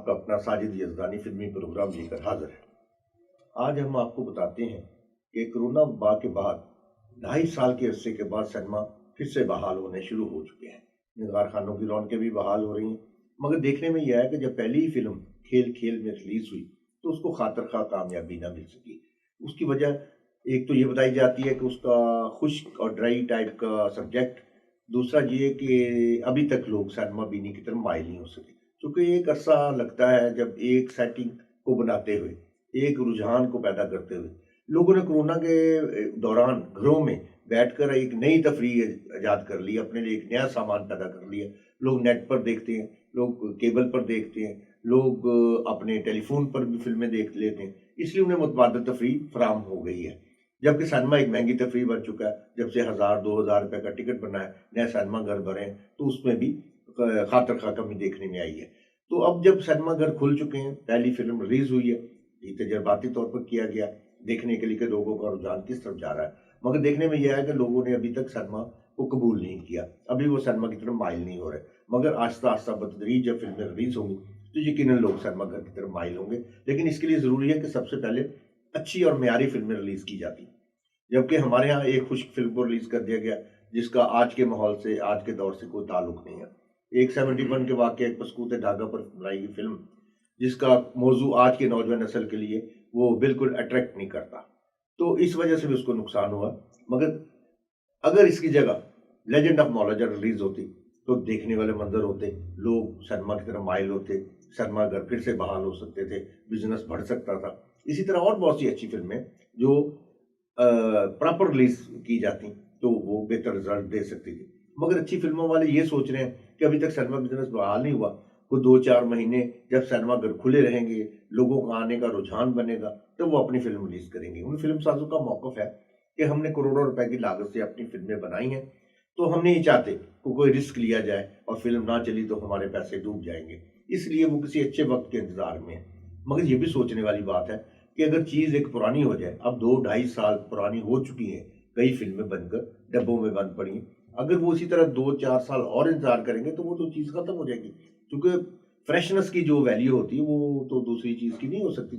आपका अपना साजिद यज़दानी फिल्मी प्रोग्राम लेकर हाजिर है। आज हम आपको बताते हैं कि कोरोना वबा के बाद 2.5 साल के अरसे के बाद सिनेमा फिर से बहाल होने शुरू हो चुके हैं। निगार खानों की रौनकें भी बहाल हो रही हैं, मगर देखने में यह है कि जब पहली ही फिल्म खेल खेल में रिलीज हुई तो उसको खातर खा कामयाबी ना मिल सकी। उसकी वजह एक तो ये बताई जाती है कि उसका खुश्क और ड्राई टाइप का सब्जेक्ट, दूसरा ये कि अभी तक लोग सिनेमा बीनी की तरफ माइल नहीं हो सके। क्योंकि एक अरसा लगता है जब एक सेटिंग को बनाते हुए, एक रुझान को पैदा करते हुए लोगों ने कोरोना के दौरान घरों में बैठकर एक नई तफरीह ईजाद कर ली, अपने लिए एक नया सामान पैदा कर लिया। लोग नेट पर देखते हैं, लोग केबल पर देखते हैं, लोग अपने टेलीफोन पर भी फिल्में देख लेते हैं, इसलिए उन्हें मुतबादल तफरीह फराहम हो गई है। जबकि सिनेमा एक महंगी तफरीह बन चुका है। जब से 1000-2000 रुपए का टिकट बना है, नया सिनेमा घर भरे हैं, तो उसमें भी खातर खा कमी देखने में आई है। तो अब जब सिनेमा घर खुल चुके हैं, पहली फिल्म रिलीज हुई है, ये तजर्बाती तौर पर किया गया देखने के लिए कि लोगों का रुझान किस तरफ जा रहा है, मगर देखने में यह है कि लोगों ने अभी तक सिनेमा को कबूल नहीं किया, अभी वो सिनेमा की तरफ माइल नहीं हो रहे। मगर आहिस्ता आहिस्ता बतदरीज जब फिल्में रिलीज होंगी तो यकीनन लोग सिनेमा घर की तरफ माइल होंगे। लेकिन इसके लिए ज़रूरी है कि सबसे पहले अच्छी और मेयारी फिल्में रिलीज की जाती। जबकि हमारे यहाँ एक खुश्क फिल्म को रिलीज कर दिया गया जिसका आज के माहौल से, आज के दौर से कोई ताल्लुक नहीं है। एक 71 के वाक़े एक पसकूत ढाका पर बनाई गई फिल्म, जिसका मौजू आज के नौजवान नस्ल के लिए वो बिल्कुल अट्रैक्ट नहीं करता, तो इस वजह से भी उसको नुकसान हुआ। मगर अगर इसकी जगह लेजेंड ऑफ मौलाना रिलीज होती तो देखने वाले मंजर होते, लोग सिनेमा की तरफ माइल होते, सिनेमा घर फिर से बहाल हो सकते थे, बिजनेस बढ़ सकता था। इसी तरह और बहुत सी अच्छी फिल्में जो प्रॉपर रिलीज की जाती तो वो बेहतर रिजल्ट दे सकती थी। मगर अच्छी फिल्मों वाले ये सोच रहे हैं कि अभी तक सिनेमा बिजनेस बहाल नहीं हुआ, वो 2-4 महीने जब सिनेमा घर खुले रहेंगे, लोगों का आने का रुझान बनेगा, तो वो अपनी फिल्म रिलीज करेंगे। उन फिल्म साजों का मौक़िफ़ है कि हमने करोड़ों रुपए की लागत से अपनी फिल्में बनाई हैं, तो हम नहीं चाहते कि कोई रिस्क लिया जाए और फिल्म ना चली तो हमारे पैसे डूब जाएंगे, इसलिए वो किसी अच्छे वक्त के इंतजार में है। मगर ये भी सोचने वाली बात है कि अगर चीज़ एक पुरानी हो जाए, अब 2-2.5 साल पुरानी हो चुकी हैं, कई फिल्में बनकर डब्बों में बंद पड़ी हैं, अगर वो इसी तरह 2-4 साल और इंतजार करेंगे तो वो तो चीज़ खत्म हो जाएगी। क्योंकि फ्रेशनेस की जो वैल्यू होती है वो तो दूसरी चीज़ की नहीं हो सकती।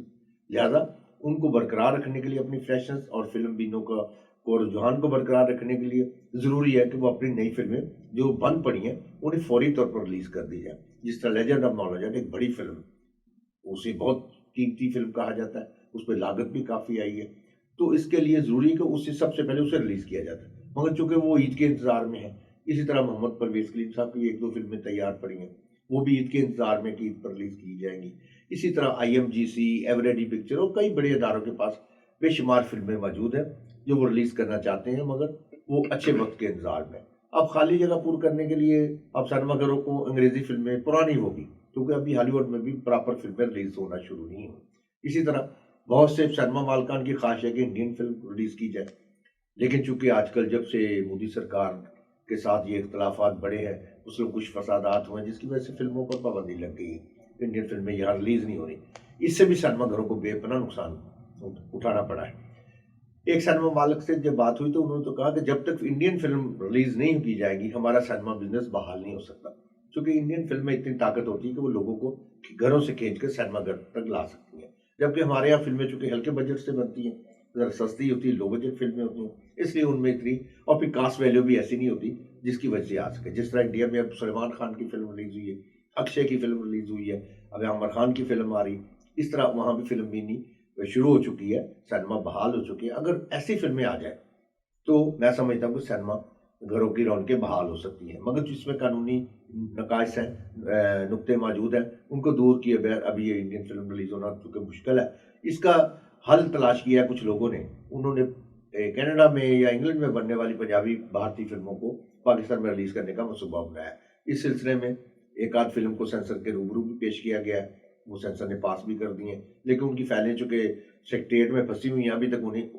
लिहाजा उनको बरकरार रखने के लिए अपनी फ्रेशनेस और फिल्म बीनों का को रुझान को बरकरार रखने के लिए ज़रूरी है कि वो अपनी नई फिल्में जो बंद पड़ी हैं उन्हें फौरी तौर पर रिलीज़ कर दी जाए। जिस तरह लेजेंड ऑफ नॉलेज एक बड़ी फिल्म, उसे बहुत कीमती फिल्म कहा जाता है, उस पर लागत भी काफ़ी आई है, तो इसके लिए ज़रूरी है कि उससे सबसे पहले उसे रिलीज़ किया जाता है। मगर चूँकि वो ईद के इंतज़ार में है, इसी तरह मोहम्मद परवेज़ कलीम साहब की 1-2 फिल्में तैयार पड़ी हैं, वो भी ईद के इंतज़ार में कि ईद पर रिलीज़ की जाएंगी। इसी तरह IMGC, एवरेडी पिक्चर और कई बड़े इदारों के पास बेशुमार फिल्में मौजूद हैं जो वो रिलीज़ करना चाहते हैं, मगर वो अच्छे वक्त के इंतज़ार में। अब खाली जगह पूरी करने के लिए अब सिनेमाघरों को अंग्रेज़ी फिल्में पुरानी होगी, क्योंकि अभी हॉलीवुड में भी प्रॉपर फिल्में रिलीज़ होना शुरू नहीं हुई। इसी तरह बहुत से सिनेमा मालिकान की ख्वाहिश है कि इंडियन फिल्म रिलीज़ की जाए, लेकिन चूंकि आजकल जब से मोदी सरकार के साथ ये इख्तलाफात बढ़े हैं, उसमें कुछ फसादात हुए हैं जिसकी वजह से फिल्मों पर पाबंदी लग गई है, इंडियन फिल्में यहाँ रिलीज़ नहीं हो रही। इससे भी सिनेमा घरों को बेपनाह नुकसान उठाना पड़ा है। एक सिनेमा मालिक से जब बात हुई तो उन्होंने तो कहा कि जब तक इंडियन फिल्म रिलीज़ नहीं की जाएगी हमारा सिनेमा बिजनेस बहाल नहीं हो सकता, क्योंकि इंडियन फिल्म में इतनी ताकत होती है कि वो लोगों को घरों से खींच कर सिनेमा घर तक ला सकती हैं। जबकि हमारे यहाँ फिल्में चूँकि हल्के बजट से बनती हैं, ज़रा सस्ती होती है, लो बजट फिल्में होती हैं, इसलिए उनमें इतनी और फिर कास्ट वैल्यू भी ऐसी नहीं होती जिसकी वजह से आ सके। जिस तरह इंडिया में अब सलमान खान की फिल्म रिलीज़ हुई है, अक्षय की फिल्म रिलीज़ हुई है, अब आमिर खान की फिल्म आ रही, इस तरह वहाँ भी फिल्म बीनी शुरू हो चुकी है, सिनेमा बहाल हो चुकी है। अगर ऐसी फिल्में आ जाए तो मैं समझता हूँ कि सिनेमा घरों की रौनकें बहाल हो सकती हैं, मगर जिसमें कानूनी नकाइश हैं, नुक्ते मौजूद हैं, उनको दूर किए बगैर अभी ये इंडियन फिल्म रिलीज़ होना चूँकि मुश्किल है। इसका हल तलाश किया है कुछ लोगों ने, उन्होंने कनाडा में या इंग्लैंड में बनने वाली पंजाबी भारतीय फिल्मों को पाकिस्तान में रिलीज़ करने का मनसूबा बनाया है। इस सिलसिले में एक आध फिल्म को सेंसर के रूबरू भी पेश किया गया है, वो सेंसर ने पास भी कर दी हैं, लेकिन उनकी फाइलें चूँकि सेक्रेटेरिएट में फंसी हुई हैं, अभी तक उन्हें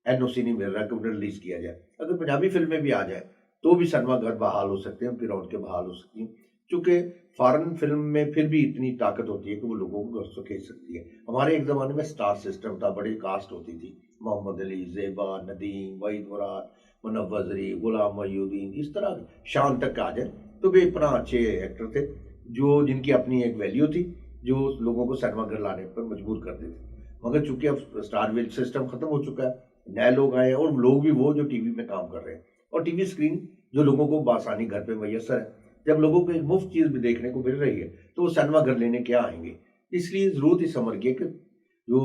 NOC नहीं मिल रहा कि उन्हें रिलीज़ किया जाए। अगर पंजाबी फिल्में भी आ जाए तो भी सिनेमा घर बहाल हो सकते हैं, उनकी रौनकें बहाल हो सकती हैं, चूँकि फॉरेन फिल्म में फिर भी इतनी ताकत होती है कि वो लोगों को घर से खींच सकती है। हमारे एक ज़माने में स्टार सिस्टम था, बड़ी कास्ट होती थी, मोहम्मद अली, ज़ेबा, नदीम, वहीद मुराद, मुनव्वर ज़री, गुलाम मोइनुद्दीन, इस तरह शान तक आ जाए तो वे इतना अच्छे एक्टर थे जो जिनकी अपनी एक वैल्यू थी, جو لوگوں کو سینما گھر لانے پر مجبور کر دیتے تھے، مگر چونکہ اب اسٹار ویل سسٹم ختم ہو چکا ہے، نئے لوگ آئے ہیں، اور لوگ بھی وہ جو ٹی وی میں کام کر رہے ہیں، اور ٹی وی اسکرین جو لوگوں کو بآسانی گھر پہ میسر ہے، جب لوگوں کو ایک مفت چیز بھی دیکھنے کو مل رہی ہے تو وہ سینما گھر لینے کیا آئیں گے؟ اس لیے ضرورت اس عمر کی ہے کہ جو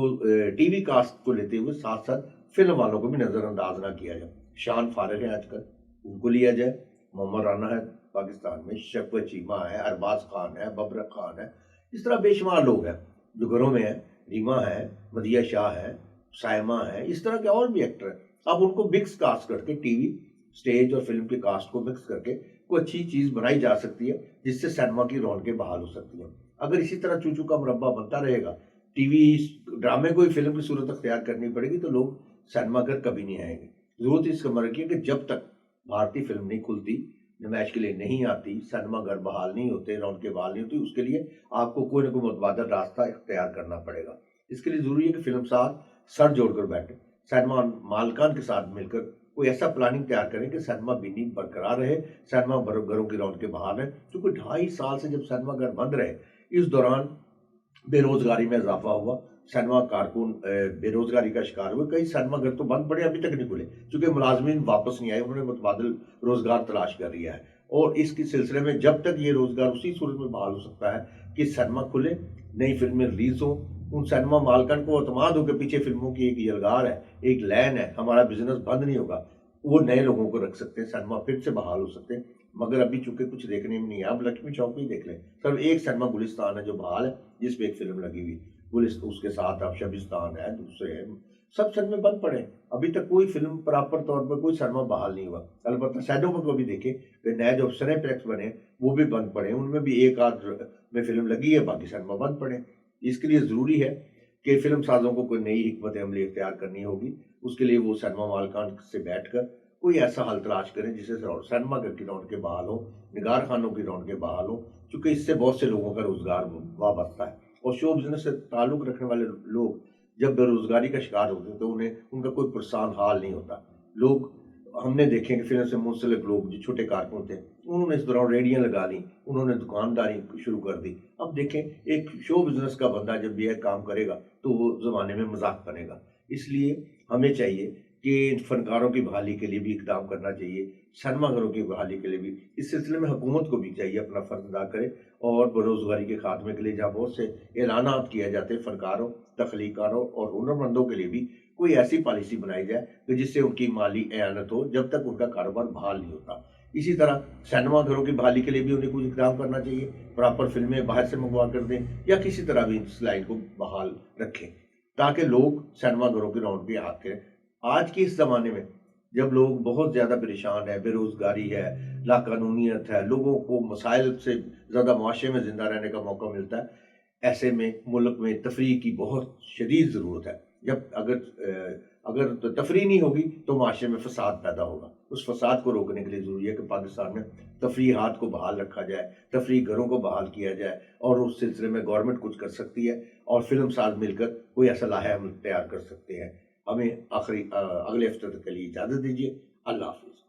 ٹی وی کاسٹ کو لیتے ہوئے ساتھ ساتھ فلم والوں کو بھی نظر انداز نہ کیا جائے۔ شان فارغ ہے آج کل، ان کو لیا جائے، محمد رانا ہے پاکستان میں، شفقت چیمہ ہے، ارباز خان ہے، ببرک خان ہے، اس طرح بے شمار لوگ ہیں جو گھروں میں ہیں، ریما ہے، مدیہ شاہ ہے، سائمہ ہے، اس طرح کے اور بھی ایکٹر ہیں۔ اب ان کو مکس کاسٹ کر کے ٹی وی اسٹیج اور فلم کے کاسٹ کو مکس کر کے کوئی اچھی چیز بنائی جا سکتی ہے جس سے سینما کی رونقیں بحال ہو سکتی ہیں۔ اگر اسی طرح چوچو کا مربع بنتا رہے گا، ٹی وی ڈرامے کو ہی فلم کی صورت اختیار کرنی پڑے گی، تو لوگ سینما گھر کبھی نہیں آئیں گے۔ ضرورت اس عمر کی ہے کہ جب تک بھارتی فلم نہیں کھلتی، نمائش کے لیے نہیں آتی، سینما گھر بحال نہیں ہوتے، رونقیں بحال نہیں ہوتی، اس کے لیے آپ کو کوئی نہ کوئی متبادل راستہ اختیار کرنا پڑے گا۔ اس کے لیے ضروری ہے کہ فلم ساز سر جوڑ کر بیٹھے، سینما مالکان کے ساتھ مل کر کوئی ایسا پلاننگ تیار کریں کہ سینما بینی برقرار رہے، سینما گھروں کی رونقیں بحال ہیں، کیونکہ 2.5 سال سے جب سینما گھر بند رہے، اس دوران بے روزگاری میں اضافہ ہوا، سینما کارکن بے روزگاری کا شکار ہوئے، کئی سینما گھر تو بند پڑے، ابھی تک نہیں کھلے، چونکہ ملازمین واپس نہیں آئے، انہوں نے متبادل روزگار تلاش کر لیا ہے۔ اور اس کے سلسلے میں جب تک یہ روزگار اسی صورت میں بحال ہو سکتا ہے کہ سینما کھلے، نئی فلمیں ریلیز ہوں، ان سینما مالکان کو اعتماد ہو کے پیچھے فلموں کی ایک یلغار ہے، ایک لین ہے، ہمارا بزنس بند نہیں ہوگا، وہ نئے لوگوں کو رکھ سکتے ہیں، سینما پھر سے بحال ہو سکتے ہیں۔ مگر ابھی چونکہ کچھ دیکھنے میں نہیں ہے، اب لکشمی چوک میں ہی دیکھ لیں، صرف ایک سینما گلستان ہے جو بحال ہے، جس پہ ایک فلم لگی ہوئی، اس کے ساتھ اب شبستان ہے، دوسرے ہیں، سب سینما بند پڑے ہیں، ابھی تک کوئی فلم پراپر طور پر کوئی سینما بحال نہیں ہوا۔ البتہ سیڈوں کو بھی دیکھیں کہ نئے جو سنیپلیکس بنے وہ بھی بند پڑے ہیں، ان میں بھی ایک آدھ میں فلم لگی ہے، باقی سینما بند پڑے ہیں۔ اس کے لیے ضروری ہے کہ فلم سازوں کو کوئی نئی حکمت عملی اختیار کرنی ہوگی، اس کے لیے وہ سینما مالکان سے بیٹھ کر کوئی ایسا حل تلاش کریں جس سے سینما گھر کی رونقیں بحال ہوں، نگار خانوں کی رونقیں بحال ہوں، چونکہ اس سے بہت سے لوگوں کا روزگار وابستہ ہے، اور شو بزنس سے تعلق رکھنے والے لوگ جب بے روزگاری کا شکار ہوتے ہیں تو انہیں ان کا کوئی پرسان حال نہیں ہوتا۔ لوگ ہم نے دیکھے کہ فلم سے منسلک لوگ جو چھوٹے کارکن تھے، انہوں نے اس دوران ریڑیاں لگا لیں، انہوں نے دکانداری شروع کر دی۔ اب دیکھیں ایک شو بزنس کا بندہ جب یہ کام کرے گا تو وہ زمانے میں مذاق بنے گا۔ اس لیے ہمیں چاہیے کہ فنکاروں کی بحالی کے لیے بھی اقدام کرنا چاہیے، سینما گھروں کی بحالی کے لیے بھی۔ اس سلسلے میں حکومت کو بھی چاہیے اپنا فرض ادا کرے، اور بے روزگاری کے خاتمے کے لیے جہاں بہت سے اعلانات کیے جاتے ہیں، فنکاروں، تخلیقکاروں اور ہنرمندوں کے لیے بھی کوئی ایسی پالیسی بنائی جائے کہ جس سے ان کی مالی اعانت ہو جب تک ان کا کاروبار بحال نہیں ہوتا۔ اسی طرح سینما گھروں کی بحالی کے لیے بھی انہیں کچھ اقدام کرنا چاہیے، پراپر فلمیں باہر سے منگوا کر دیں یا کسی طرح بھی اس لائن کو بحال رکھیں تاکہ لوگ سینما گھروں کی رونق بھی ہاتھ کریں۔ آج کے اس زمانے میں جب لوگ بہت زیادہ پریشان ہیں، بے روزگاری ہے، لاقانونیت ہے، لوگوں کو مسائل سے زیادہ معاشرے میں زندہ رہنے کا موقع ملتا ہے، ایسے میں ملک میں تفریح کی بہت شدید ضرورت ہے۔ اگر تفریح نہیں ہوگی تو معاشرے میں فساد پیدا ہوگا۔ اس فساد کو روکنے کے لیے ضروری ہے کہ پاکستان میں تفریحات کو بحال رکھا جائے، تفریح گھروں کو بحال کیا جائے، اور اس سلسلے میں گورنمنٹ کچھ کر سکتی ہے اور فلم ساز مل کر کوئی ایسا لائحہ ہم تیار کر سکتے ہیں۔ ہمیں اگلے ہفتے تک کے لیے اجازت دیجیے۔ اللہ حافظ۔